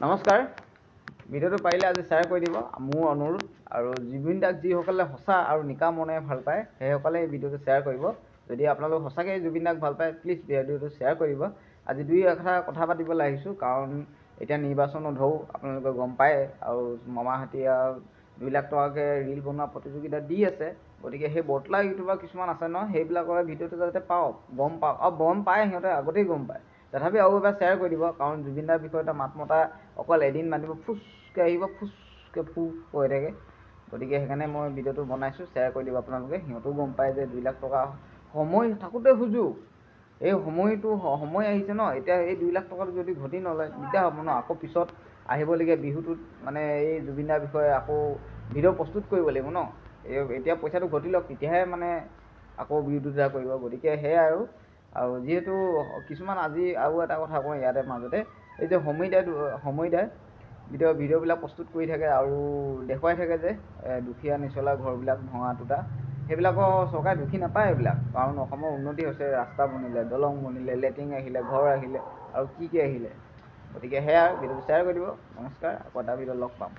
নমস্কাৰ। ভিডিঅ'টো পাৰিলে আজি শ্বেয়াৰ কৰি দিব মোৰ অনুৰোধ। আৰু জুবিন দাক যিসকলে সঁচা আৰু নিকা মনে ভাল পায় সেইসকলে এই ভিডিঅ'টো শ্বেয়াৰ কৰিব। যদি আপোনালোক সঁচাকৈ জুবিন দাক ভাল পায় প্লিজ ভিডিঅ'টো শ্বেয়াৰ কৰিব। আজি দুই এষাৰ কথা পাতিবলৈ আহিছোঁ, কাৰণ এতিয়া নিৰ্বাচনৰ ঢৌ আপোনালোকে গম পায়, আৰু মামাহঁতে 2 লাখ টকাকৈ ৰীল বনোৱা প্ৰতিযোগিতা দি আছে। গতিকে সেই বটলা ইউটিউবাৰ কিছুমান আছে নহয়, সেইবিলাকৰ ভিডিঅ'টো যাতে পাওক, গম পাওক, আৰু গম পায় সিহঁতে আগতেই গম পায়, তথাপি আৰু এবাৰ শ্বেয়াৰ কৰি দিব। কাৰণ জুবিন দাৰ বিষয়ে এটা মাত মতা অকল এদিন মাতিব, ফুচকৈ আহিব, ফুচকৈ ফু হৈ থাকে। গতিকে সেইকাৰণে মই ভিডিঅ'টো বনাইছোঁ, শ্বেয়াৰ কৰি দিব আপোনালোকে। সিহঁতেও গম পায় যে 2 লাখ টকা সময় থাকোঁতে সুযোগ, এই সময়টো সময় আহিছে ন। এতিয়া এই 2 লাখ টকাটো যদি ঘটি নলয় দিগদাৰ হ'ব ন। আকৌ পিছত আহিবলগীয়া বিহুটোত মানে এই জুবিন দাৰ বিষয়ে আকৌ ভিডিঅ' প্ৰস্তুত কৰিব লাগিব ন। এতিয়া পইচাটো ঘটি লওক, তেতিয়াহে মানে আকৌ বিহুটো কৰিব। গতিকে সেয়াই আৰু যিহেতু কিছুমান আজি আৰু এটা কথা কওঁ ইয়াতে মাজতে, এই যে সমীৰদাই ভিডিঅ'বিলাক প্ৰস্তুত কৰি থাকে আৰু দেখুৱাই থাকে যে দুখীয়া নিচলা ঘৰবিলাক ভঙা টুটা, সেইবিলাকৰ চৰকাৰে দুখী নাপায় এইবিলাক। কাৰণ অসমৰ উন্নতি হৈছে, ৰাস্তা বনিলে, দলং বনিলে, লেট্ৰিন আহিলে, ঘৰ আহিলে, আৰু কি আহিলে। গতিকে সেয়া ভিডিঅ'টো শ্বেয়াৰ কৰি দিব। নমস্কাৰ, আকৌ এটা ভিডিঅ'ত লগ পাম।